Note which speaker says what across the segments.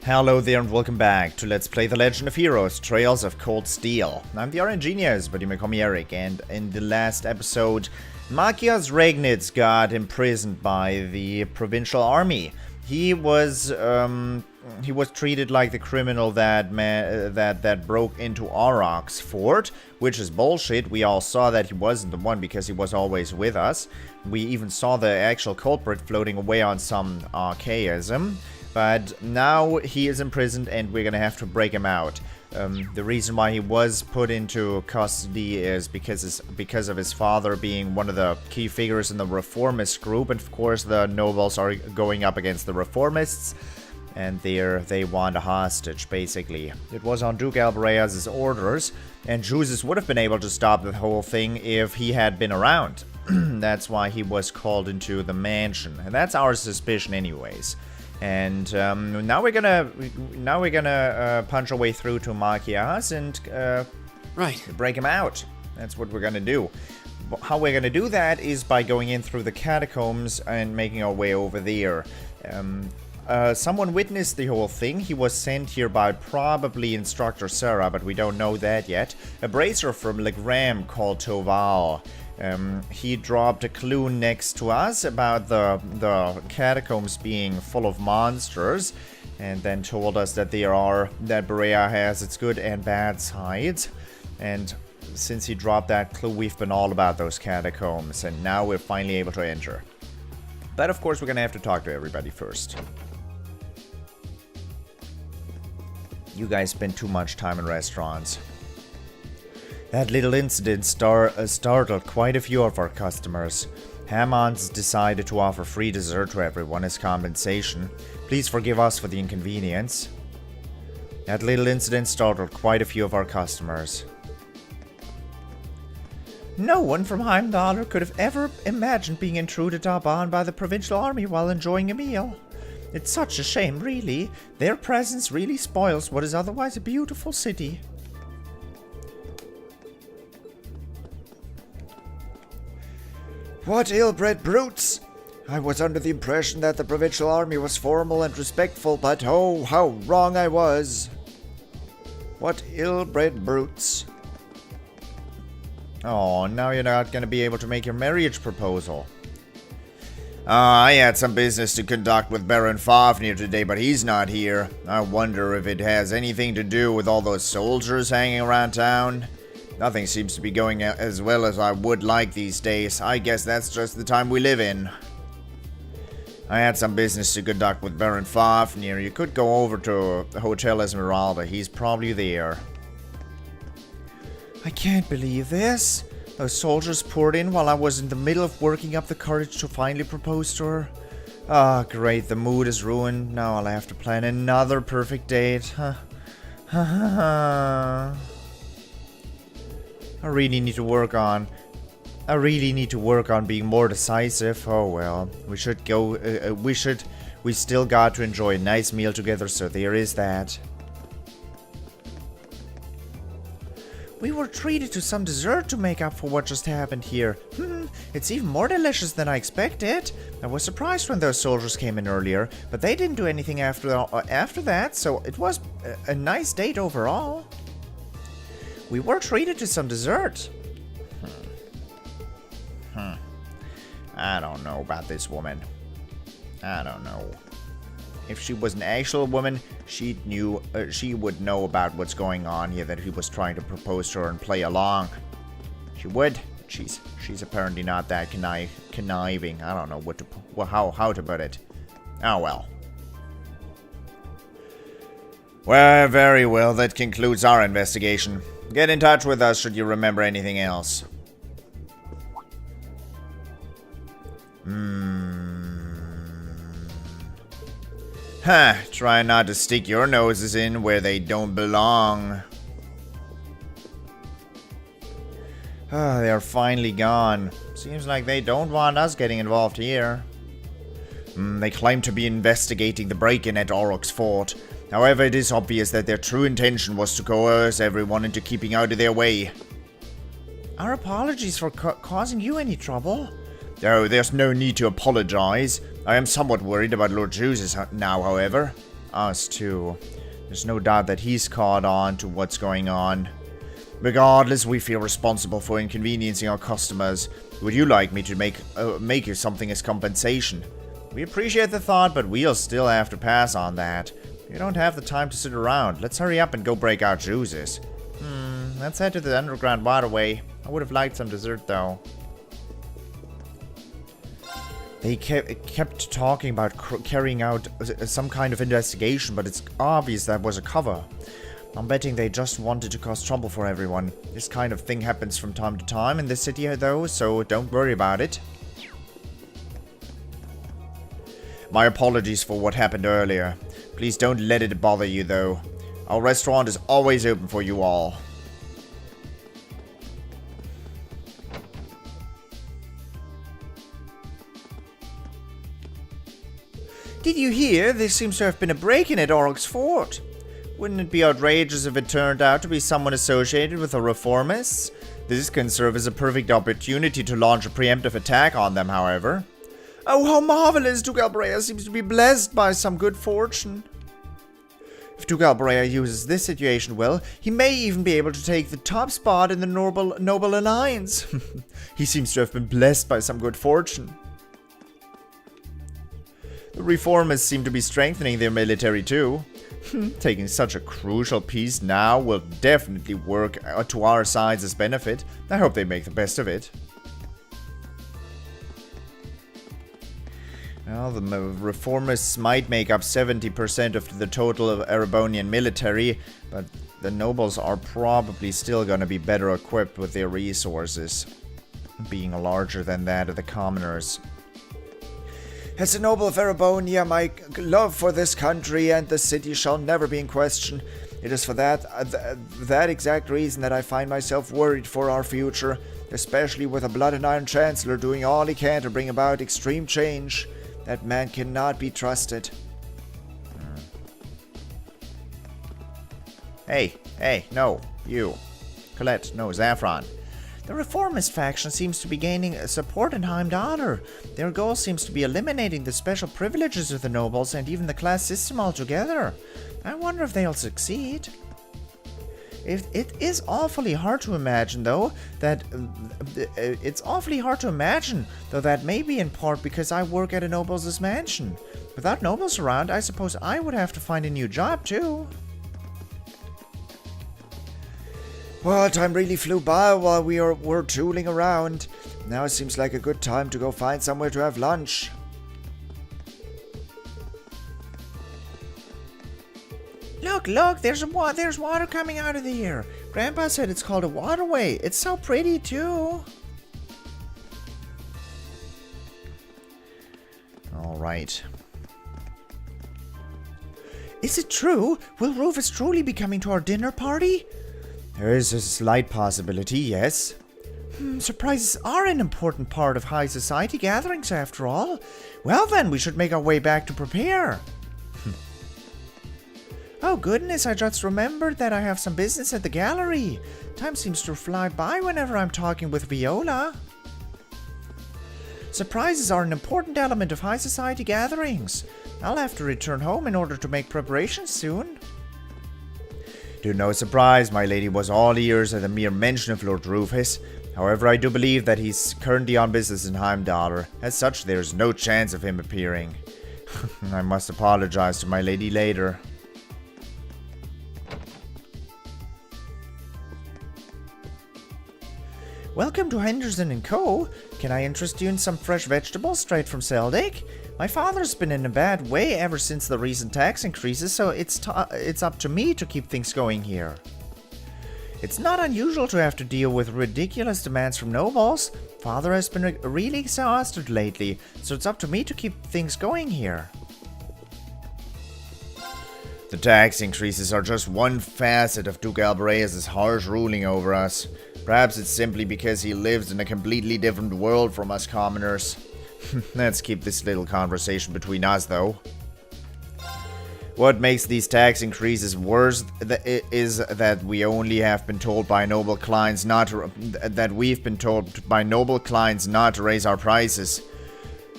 Speaker 1: Hello there and welcome back to Let's Play The Legend of Heroes, Trails of Cold Steel. I'm the RNGenius, but you may call me Eric, and in the last episode, Machias Regnitz got imprisoned by the provincial army. He was treated like the criminal that broke into Auroch's fort, which is bullshit. We all saw that he wasn't the one because he was always with us. We even saw the actual culprit floating away on some archaism. But now he is imprisoned and we're gonna have to break him out. The reason why he was put into custody is because of his father being one of the key figures in the reformist group. And of course the nobles are going up against the reformists. And they want a hostage, basically. It was on Duke Albreyaz's orders. And Jesus would have been able to stop the whole thing if he had been around. That's why he was called into the mansion. And that's our suspicion anyways. And now we're gonna punch our way through to Machias and break him out. That's what we're gonna do. How we're gonna do that is by going in through the catacombs and making our way over there. Someone witnessed the whole thing. He was sent here by probably Instructor Sarah, but we don't know that yet. A bracer from Legram called Toval. He dropped a clue next to us about the catacombs being full of monsters, and then told us that that Berea has its good and bad sides. And since he dropped that clue, we've been all about those catacombs, and now we're finally able to enter. But of course, we're gonna have to talk to everybody first. You guys spend too much time in restaurants. That little incident startled quite a few of our customers. Hammond's decided to offer free dessert to everyone as compensation. Please forgive us for the inconvenience. That little incident startled quite a few of our customers. No one from Heimdallr could have ever imagined being intruded upon by the provincial army while enjoying a meal. It's such a shame, really. Their presence really spoils what is otherwise a beautiful city.
Speaker 2: What ill-bred brutes! I was under the impression that the provincial army was formal and respectful, but oh, how wrong I was! What ill-bred brutes.
Speaker 1: Oh, now you're not gonna be able to make your marriage proposal. I had some business to conduct with Baron Fafnir today, but he's not here. I wonder if it has anything to do with all those soldiers hanging around town. Nothing seems to be going as well as I would like these days. I guess that's just the time we live in. I had some business to conduct with Baron Fafnir. You could go over to Hotel Esmeralda. He's probably there. I can't believe this. Those soldiers poured in while I was in the middle of working up the courage to finally propose to her. Ah, great. The mood is ruined. Now I'll have to plan another perfect date. I really need to work on being more decisive. Oh well, we still got to enjoy a nice meal together, so there is that. We were treated to some dessert to make up for what just happened here. It's even more delicious than I expected. I was surprised when those soldiers came in earlier, but they didn't do anything after that, so it was a nice date overall. We were treated to some dessert. I don't know about this woman. I don't know. If she was an actual woman, she would know about what's going on here, that he was trying to propose to her and play along. She would. She's apparently not that conniving. I don't know how to put it. Oh well. Well, very well. That concludes our investigation. Get in touch with us should you remember anything else. Try not to stick your noses in where they don't belong. They are finally gone. Seems like they don't want us getting involved here. They claim to be investigating the break-in at Auroch's fort. However, it is obvious that their true intention was to coerce everyone into keeping out of their way. Our apologies for causing you any trouble. Oh, there's no need to apologize. I am somewhat worried about Lord Jesus now, however. us too. There's no doubt that he's caught on to what's going on. Regardless, we feel responsible for inconveniencing our customers. Would you like me to make you something as compensation? We appreciate the thought, but we'll still have to pass on that. You don't have the time to sit around. Let's hurry up and go break our juices. Let's head to the underground waterway. I would have liked some dessert, though. They kept talking about carrying out some kind of investigation, but it's obvious that was a cover. I'm betting they just wanted to cause trouble for everyone. This kind of thing happens from time to time in this city, though, so don't worry about it. My apologies for what happened earlier. Please don't let it bother you, though. Our restaurant is always open for you all. Did you hear? There seems to have been a break-in at Oroc's fort. Wouldn't it be outrageous if it turned out to be someone associated with the reformists? This can serve as a perfect opportunity to launch a preemptive attack on them, however. Oh, how marvelous! Duke Albrea seems to be blessed by some good fortune. If Duke Albrea uses this situation well, he may even be able to take the top spot in the Noble Alliance. He seems to have been blessed by some good fortune. The reformists seem to be strengthening their military too. Taking such a crucial piece now will definitely work to our side's benefit. I hope they make the best of it. Well, the reformists might make up 70% of the total of Erebonian military, but the nobles are probably still going to be better equipped with their resources, being larger than that of the commoners. As a noble of Erebonia, my love for this country and the city shall never be in question. It is for that exact reason that I find myself worried for our future, especially with a Blood and Iron Chancellor doing all he can to bring about extreme change. That man cannot be trusted. Hey, no, you. Colette, no, Zaffron. The reformist faction seems to be gaining support in Heimdallr. Their goal seems to be eliminating the special privileges of the nobles and even the class system altogether. I wonder if they'll succeed. It is awfully hard to imagine, though, that that may be in part because I work at a noble's mansion. Without nobles around, I suppose I would have to find a new job, too. Well, time really flew by while we were tooling around. Now it seems like a good time to go find somewhere to have lunch. Look, there's water coming out of here. Grandpa said it's called a waterway. It's so pretty, too. All right. Is it true? Will Rufus truly be coming to our dinner party? There is a slight possibility, yes. Surprises are an important part of high society gatherings, after all. Well then, we should make our way back to prepare. Oh goodness, I just remembered that I have some business at the gallery. Time seems to fly by whenever I'm talking with Viola. Surprises are an important element of high society gatherings. I'll have to return home in order to make preparations soon. To no surprise, my lady was all ears at the mere mention of Lord Rufus. However, I do believe that he's currently on business in Heimdallr. As such, there's no chance of him appearing. I must apologize to my lady later. Welcome to Henderson & Co. Can I interest you in some fresh vegetables straight from Seldick? My father's been in a bad way ever since the recent tax increases, so it's up to me to keep things going here. It's not unusual to have to deal with ridiculous demands from nobles. Father has been really exhausted lately, so it's up to me to keep things going here. The tax increases are just one facet of Duke Albrea's harsh ruling over us. Perhaps it's simply because he lives in a completely different world from us commoners. Let's keep this little conversation between us, though. What makes these tax increases worse is that we only have been told by noble clients not to raise our prices.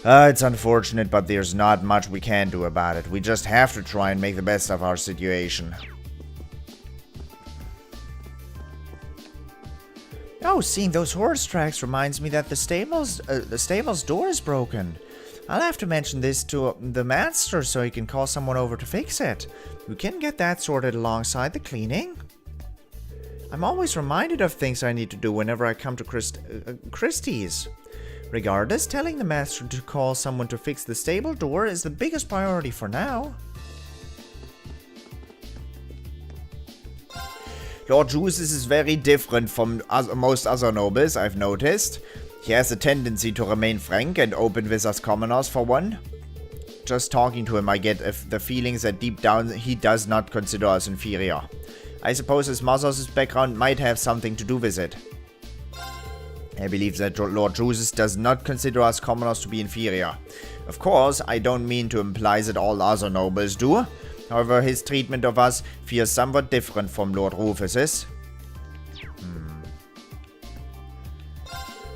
Speaker 1: It's unfortunate, but there's not much we can do about it. We just have to try and make the best of our situation. Oh, seeing those horse tracks reminds me that the stable's door is broken. I'll have to mention this to the master so he can call someone over to fix it. We can get that sorted alongside the cleaning. I'm always reminded of things I need to do whenever I come to Christie's. Regardless, telling the master to call someone to fix the stable door is the biggest priority for now. Lord Juices is very different from most other nobles, I've noticed. He has a tendency to remain frank and open with us commoners for one. Just talking to him, I get the feelings that deep down he does not consider us inferior. I suppose his mother's background might have something to do with it. I believe that Lord Juices does not consider us commoners to be inferior. Of course, I don't mean to imply that all other nobles do. However, his treatment of us feels somewhat different from Lord Rufus's.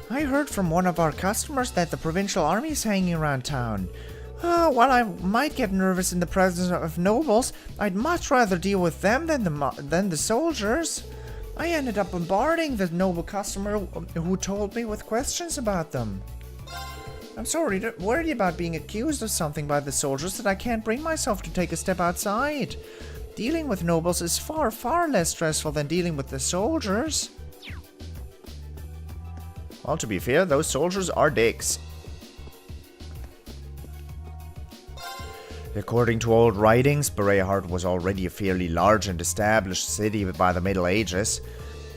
Speaker 1: I heard from one of our customers that the provincial army is hanging around town. While I might get nervous in the presence of nobles, I'd much rather deal with them than the soldiers. I ended up bombarding the noble customer who told me with questions about them. I'm so worried about being accused of something by the soldiers that I can't bring myself to take a step outside. Dealing with nobles is far, far less stressful than dealing with the soldiers. Well, to be fair, those soldiers are dicks. According to old writings, Bereahart was already a fairly large and established city by the Middle Ages.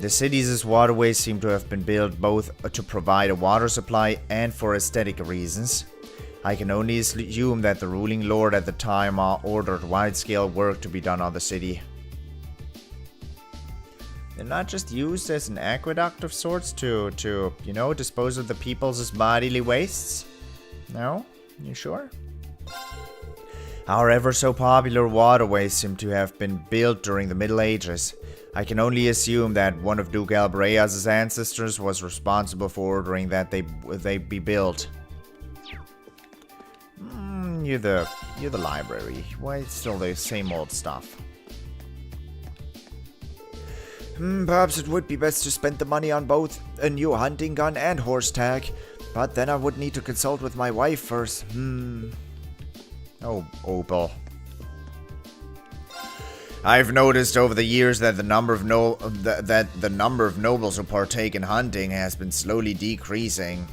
Speaker 1: The city's waterways seem to have been built both to provide a water supply and for aesthetic reasons. I can only assume that the ruling lord at the time ordered wide-scale work to be done on the city. They're not just used as an aqueduct of sorts to you know, dispose of the people's bodily wastes? No? You sure? Our ever so popular waterways seem to have been built during the Middle Ages. I can only assume that one of Duke Albrea's ancestors was responsible for ordering that they be built. You're the library. Why it's still the same old stuff?
Speaker 2: Perhaps it would be best to spend the money on both a new hunting gun and horse tack, but then I would need to consult with my wife first.
Speaker 1: Oh, Opal. I've noticed over the years that the number of nobles who partake in hunting has been slowly decreasing.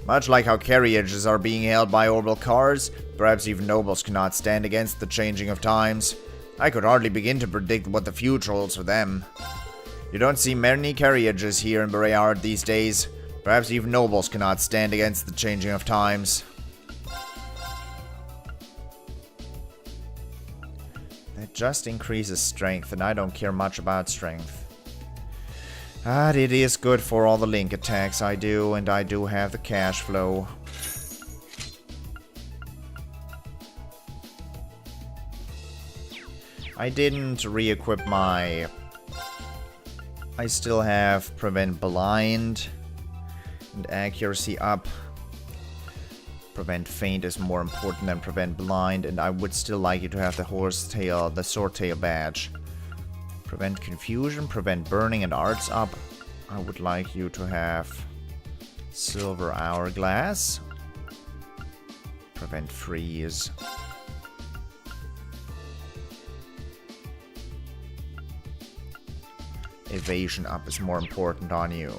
Speaker 1: Much like how carriages are being held by orbital cars, perhaps even nobles cannot stand against the changing of times. I could hardly begin to predict what the future holds for them. You don't see many carriages here in Bereahart these days. Perhaps even nobles cannot stand against the changing of times. That just increases strength, and I don't care much about strength. But it is good for all the link attacks I do, and I do have the cash flow. I didn't re-equip my... I still have Prevent Blind and Accuracy up. Prevent Faint is more important than Prevent Blind, and I would still like you to have the Swordtail badge. Prevent Confusion, Prevent Burning, and Arts up. I would like you to have Silver Hourglass. Prevent Freeze. Evasion up is more important on you.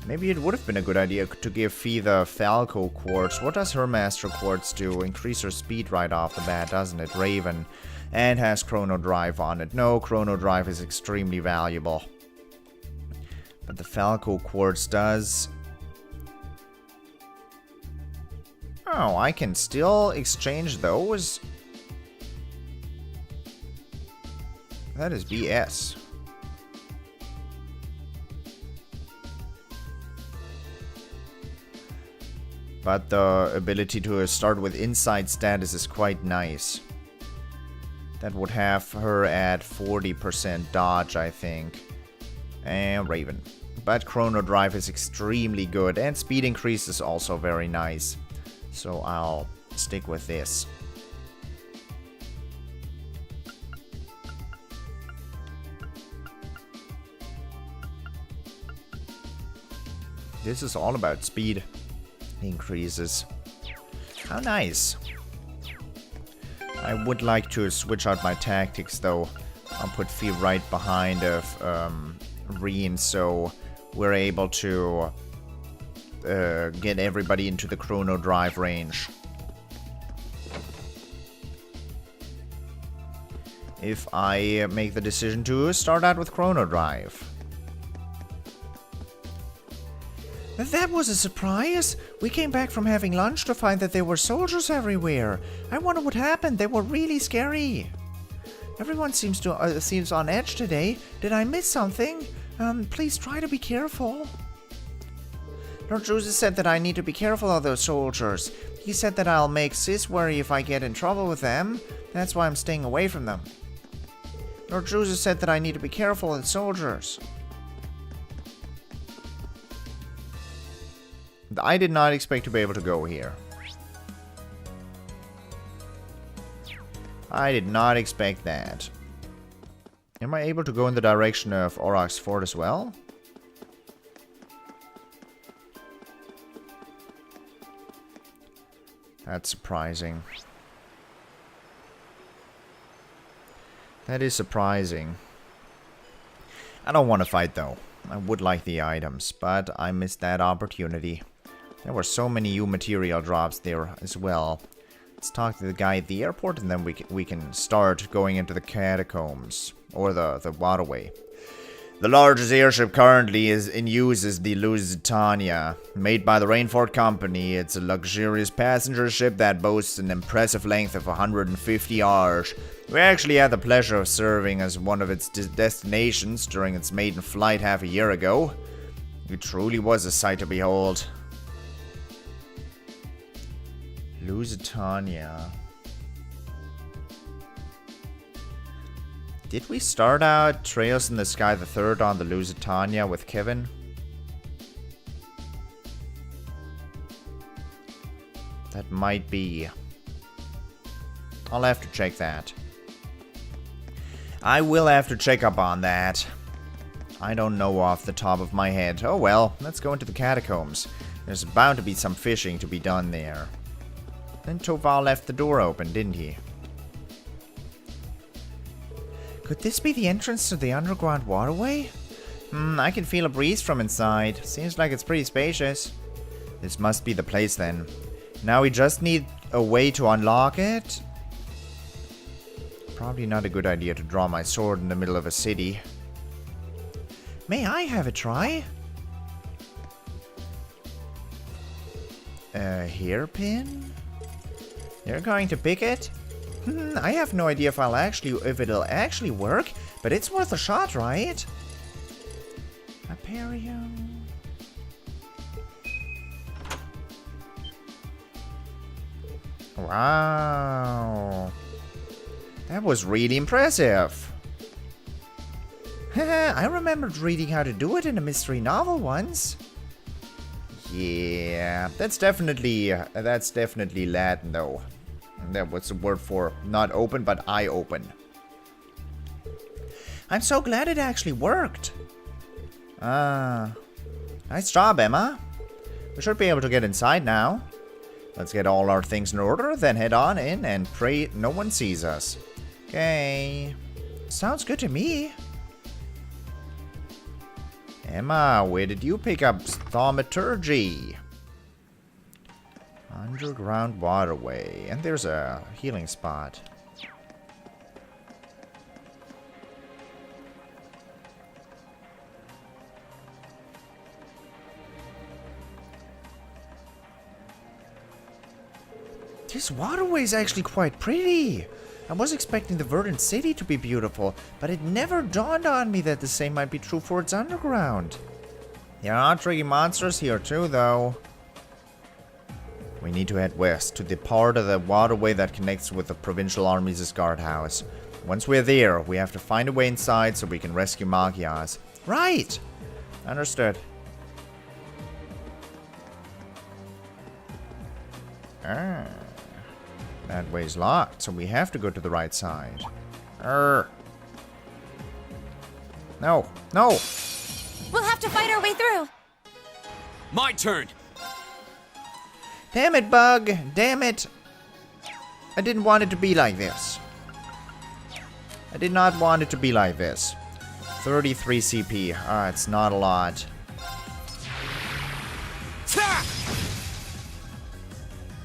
Speaker 1: Maybe it would have been a good idea to give Fee the Falco Quartz. What does her Master Quartz do? Increase her speed right off the bat, doesn't it? Raven. And has Chrono Drive on it. No, Chrono Drive is extremely valuable. But the Falco Quartz does... Oh, I can still exchange those? That is BS. But the ability to start with Insight status is quite nice. That would have her at 40% dodge, I think. And Raven. but Chrono Drive is extremely good, and speed increase is also very nice. So I'll stick with this. This is all about speed increases. How nice. I would like to switch out my tactics though. I'll put Fee right behind of Rean, so we're able to get everybody into the Chrono Drive range. If I make the decision to start out with Chrono Drive. That was a surprise. We came back from having lunch to find that there were soldiers everywhere. I wonder what happened. They were really scary. Everyone seems on edge today. Did I miss something? Please try to be careful. Lord Schwarzer said that I need to be careful of those soldiers. He said that I'll make Sis worry if I get in trouble with them. That's why I'm staying away from them. Lord Schwarzer said that I need to be careful of the soldiers. I did not expect to be able to go here. I did not expect that. Am I able to go in the direction of Auroch's fort as well? That's surprising. That is surprising. I don't want to fight though. I would like the items, but I missed that opportunity. There were so many new material drops there as well. Let's talk to the guy at the airport and then we can start going into the catacombs. Or the Waterway. The largest airship currently is in use is the Lusitania. Made by the Rainford Company, it's a luxurious passenger ship that boasts an impressive length of 150 hours. We actually had the pleasure of serving as one of its destinations during its maiden flight half a year ago. It truly was a sight to behold. Lusitania. Did we start out Trails in the Sky the Third on the Lusitania with Kevin? That might be. I'll have to check that. I will have to check up on that. I don't know off the top of my head. Oh well, let's go into the catacombs. There's bound to be some fishing to be done there. Then Toval left the door open, didn't he? Could this be the entrance to the underground waterway? I can feel a breeze from inside. Seems like it's pretty spacious. This must be the place then. Now we just need a way to unlock it. Probably not a good idea to draw my sword in the middle of a city. May I have a try? A hairpin? You're going to pick it? I have no idea if it'll actually work, but it's worth a shot, right? Aparium. Wow. That was really impressive. I remembered reading how to do it in a mystery novel once. Yeah, that's definitely Latin though. That was the word for not open, but eye open. I'm so glad it actually worked. Nice job, Emma. We should be able to get inside now. Let's get all our things in order, then head on in and pray no one sees us. Okay. Sounds good to me. Emma, where did you pick up thaumaturgy? Underground waterway. And there's a healing spot. This waterway is actually quite pretty. I was expecting the Verdant city to be beautiful, but it never dawned on me that the same might be true for its underground. There are tricky monsters here too, though. We need to head west to the part of the waterway that connects with the Provincial Army's guardhouse. Once we're there, we have to find a way inside so we can rescue Magias. Right! Understood. Ah. That way's locked, so we have to go to the right side. No. No!
Speaker 3: We'll have to fight our way through.
Speaker 4: My turn.
Speaker 1: Damn it, Bug! Damn it! I didn't want it to be like this. I did not want it to be like this. 33 CP. Ah, it's not a lot.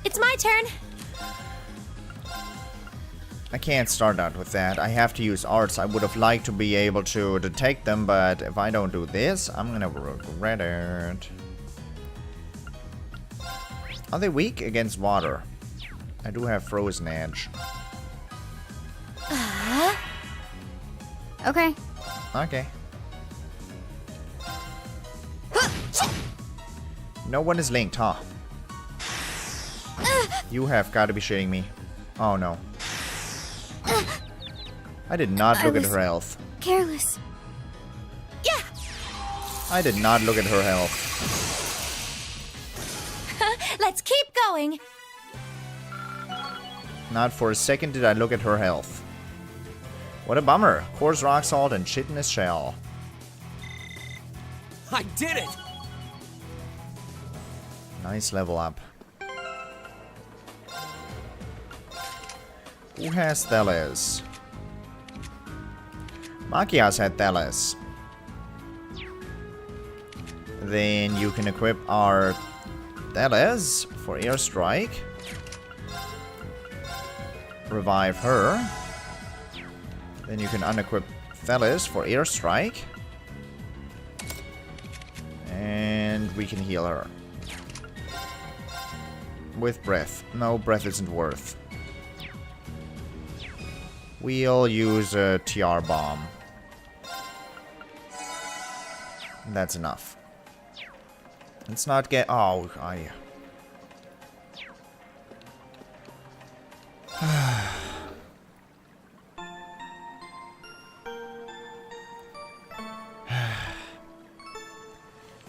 Speaker 3: It's my turn.
Speaker 1: I can't start out with that. I have to use arts. I would have liked to be able to detect them, but if I don't do this, I'm gonna regret it. Are they weak against water? I do have Frozen Edge.
Speaker 3: Okay.
Speaker 1: Okay. No one is linked, huh? You have got to be shitting me. Oh no. I did not look at her health.
Speaker 3: Careless. Yeah.
Speaker 1: I did not look at her health.
Speaker 3: Let's keep going.
Speaker 1: Not for a second did I look at her health. What a bummer. Coarse rock salt and chitinous shell.
Speaker 4: I did it.
Speaker 1: Nice level up. Who has TloH? Makias had TloH. Then you can equip our TloH for airstrike. Revive her. Then you can unequip TloH for airstrike. And we can heal her. With breath. No, breath isn't worth. We'll use a TR bomb. That's enough. Let's not get... Oh, I...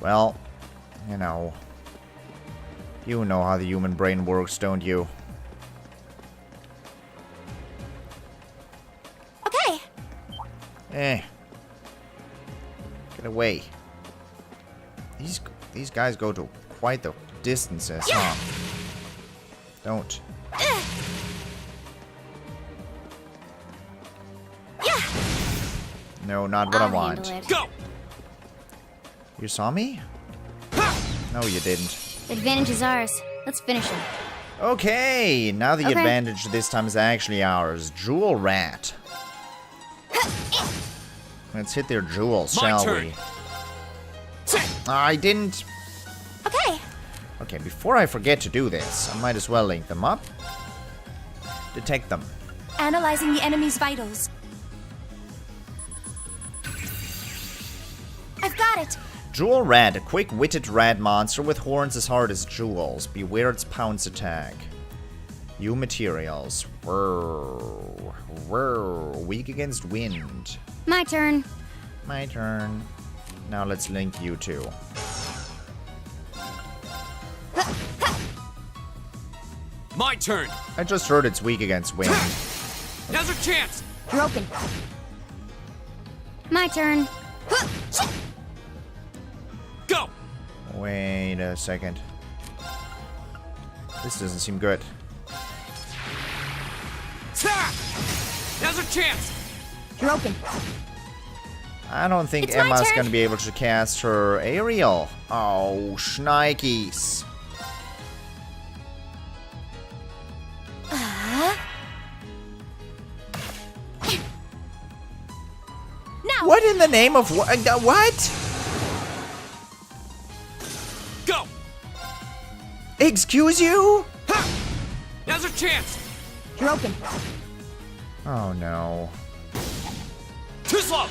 Speaker 1: Well, you know. You know how the human brain works, don't you?
Speaker 3: Okay.
Speaker 1: Eh. Get away. These guys go to quite the distances, huh? Don't. No, not what I want.
Speaker 4: Go.
Speaker 1: You saw me? No, you didn't.
Speaker 3: The advantage is ours. Let's finish him.
Speaker 1: Okay, now the
Speaker 3: Okay.
Speaker 1: advantage this time is actually ours. Jewel Rat. Let's hit their jewels,
Speaker 4: My
Speaker 1: shall
Speaker 4: turn.
Speaker 1: we? I didn't.
Speaker 3: Okay.
Speaker 1: Okay, before I forget to do this, I might as well link them up. Detect them.
Speaker 3: Analyzing the enemy's vitals. I've got it.
Speaker 1: Jewel Rat, a quick-witted rat monster with horns as hard as jewels. Beware its pounce attack. New materials. Whirr. Whirr. Weak against wind.
Speaker 3: My turn.
Speaker 1: My turn. Now let's link you two.
Speaker 4: My turn.
Speaker 1: I just heard it's weak against wind.
Speaker 4: Now's our chance.
Speaker 3: You're open. My turn.
Speaker 4: Go.
Speaker 1: Wait a second. This doesn't seem good.
Speaker 4: Now's our chance.
Speaker 3: You're open.
Speaker 1: I don't think
Speaker 3: It's my
Speaker 1: Emma's
Speaker 3: turn.
Speaker 1: gonna be able to cast her aerial. Oh, shnikes.
Speaker 3: Now.
Speaker 1: What in the name of what? What?
Speaker 4: Go.
Speaker 1: Excuse you?
Speaker 4: Now's our chance.
Speaker 3: You're open.
Speaker 1: Oh no.
Speaker 4: Too slow.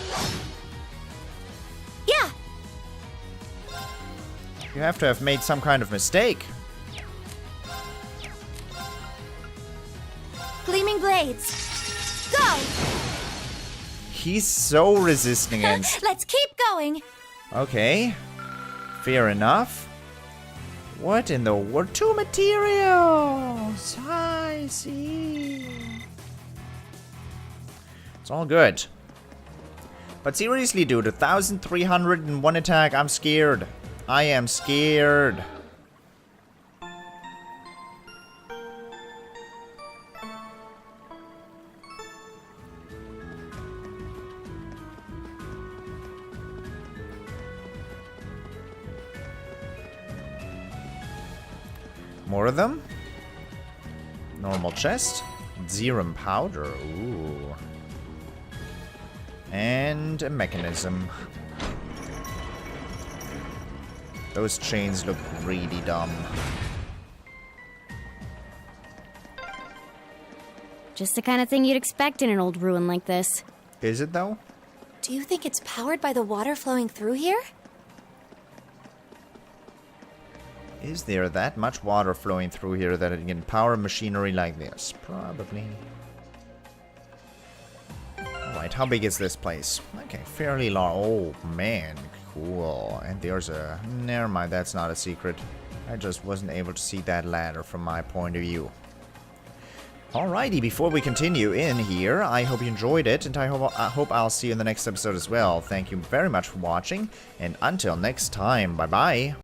Speaker 3: Yeah.
Speaker 1: You have to have made some kind of mistake.
Speaker 3: Gleaming blades. Go.
Speaker 1: He's so resistant against.
Speaker 3: Let's keep going.
Speaker 1: Okay. Fair enough. What in the world? 2 materials! I see. It's all good. But seriously, dude, 1,301 attack. I'm scared. I am scared. More of them. Normal chest. Zerum powder. Ooh. And a mechanism. Those chains look really dumb.
Speaker 3: Just the kind of thing you'd expect in an old ruin like this.
Speaker 1: Is it though?
Speaker 5: Do you think it's powered by the water flowing through here?
Speaker 1: Is there that much water flowing through here that it can power machinery like this? Probably. Alright, how big is this place? Okay, fairly large. Oh, man. Cool. And there's a... Never mind, that's not a secret. I just wasn't able to see that ladder from my point of view. Alrighty, before we continue in here, I hope you enjoyed it, and I hope I'll see you in the next episode as well. Thank you very much for watching, and until next time, bye-bye.